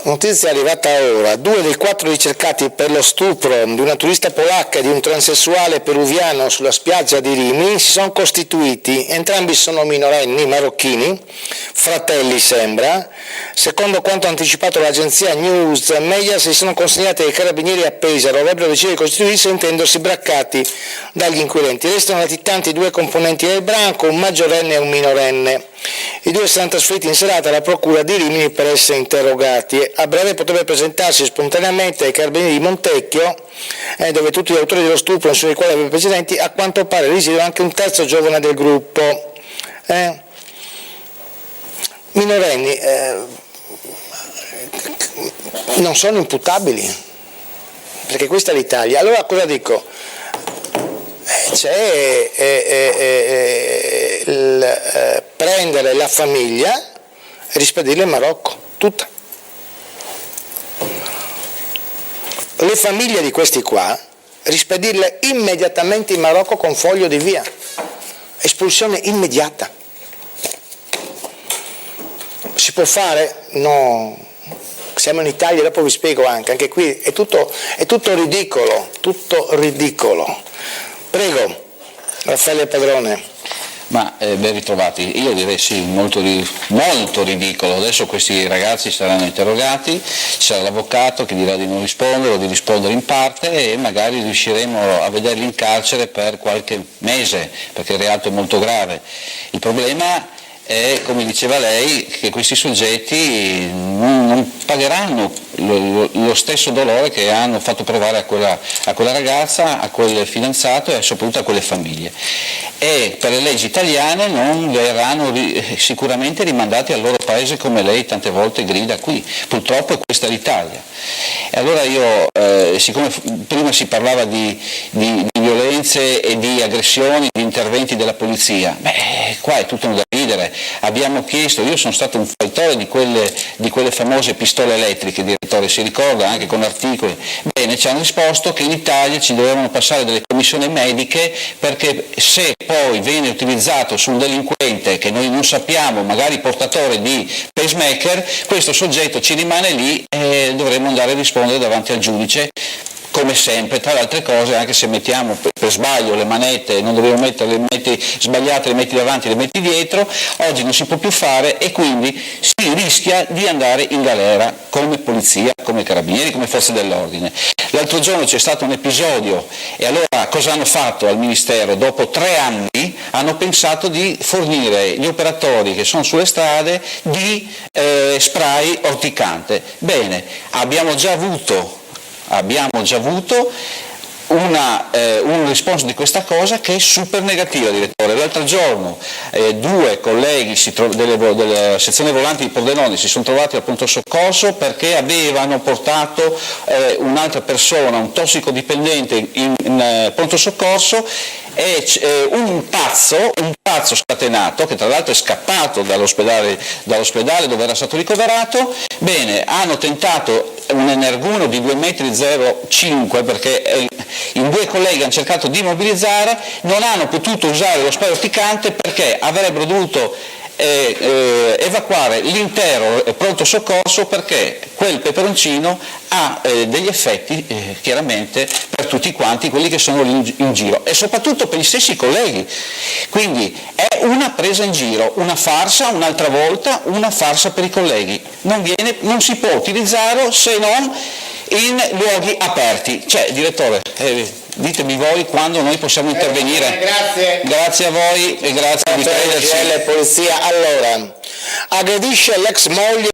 Notizia arrivata ora: 2 dei 4 ricercati per lo stupro di una turista polacca e di un transessuale peruviano sulla spiaggia di Rimini si sono costituiti. Entrambi sono minorenni marocchini, fratelli sembra. Secondo quanto anticipato l'agenzia News Media, si sono consegnati ai carabinieri a Pesaro, avrebbero deciso di costituirsi intendosi braccati dagli inquirenti. Restano latitanti 2 componenti del branco, un maggiorenne e un minorenne. I 2 saranno trasferiti in serata alla procura di Rimini per essere interrogati. A breve potrebbe presentarsi spontaneamente ai carabinieri di Montecchio, dove tutti gli autori dello stupro, nessuno dei quali aveva precedenti. A quanto pare risiede anche un terzo giovane del gruppo. Minorenni non sono imputabili, perché questa è l'Italia. Allora cosa dico? C'è prendere la famiglia e rispedirla in Marocco, tutta. Le famiglie di questi qua, rispedirle immediatamente in Marocco con foglio di via, espulsione immediata. Si può fare? No, siamo in Italia, dopo vi spiego anche qui è tutto ridicolo, tutto ridicolo. Prego, Raffaele Padrone. Ma ben ritrovati, io direi sì, molto ridicolo. Adesso questi ragazzi saranno interrogati, ci sarà l'avvocato che dirà di non rispondere o di rispondere in parte e magari riusciremo a vederli in carcere per qualche mese, perché il reato è molto grave. Il problema è, come diceva lei, che questi soggetti non pagheranno lo stesso dolore che hanno fatto provare a quella ragazza, a quel fidanzato e soprattutto a quelle famiglie. E per le leggi italiane non verranno sicuramente rimandati al loro paese, come lei tante volte grida qui. Purtroppo è questa l'Italia. E allora io, siccome prima si parlava di violenze e di aggressioni, di interventi della polizia, qua è tutto da ridere. Abbiamo chiesto, io sono stato un fautore di quelle famose pistole elettriche, direttore, si ricorda, anche con articoli. Bene, ci hanno risposto che in Italia ci dovevano passare delle commissioni mediche, perché se poi viene utilizzato su un delinquente che noi non sappiamo, magari portatore di pacemaker, questo soggetto ci rimane lì e dovremo andare a rispondere davanti al giudice. Come sempre, tra le altre cose, anche se mettiamo per sbaglio le manette, non dovevo mettere, le metti sbagliate, le metti davanti, le metti dietro, oggi non si può più fare e quindi si rischia di andare in galera come polizia, come carabinieri, come forze dell'ordine. L'altro giorno c'è stato un episodio e allora cosa hanno fatto al Ministero? Dopo 3 anni hanno pensato di fornire gli operatori che sono sulle strade di spray orticante. Bene, abbiamo già avuto un responso di questa cosa che è super negativa, direttore. L'altro giorno 2 colleghi della sezione volanti di Pordenone si sono trovati al pronto soccorso perché avevano portato un'altra persona, un tossicodipendente in pronto soccorso, e un pazzo scatenato, che tra l'altro è scappato dall'ospedale dove era stato ricoverato. Bene, hanno tentato un energuno di 2,05 m perché in 2 colleghi hanno cercato di immobilizzare, non hanno potuto usare lo spray orticante perché avrebbero dovuto evacuare l'intero pronto soccorso, perché quel peperoncino ha degli effetti chiaramente per tutti quanti quelli che sono lì in giro e soprattutto per gli stessi colleghi. Quindi è una presa in giro, una farsa, un'altra volta una farsa per i colleghi. Non si può utilizzare se non in luoghi aperti. Cioè, direttore, ditemi voi quando noi possiamo intervenire. Grazie a voi e grazie di crederci. Polizia. Allora, aggredisce l'ex moglie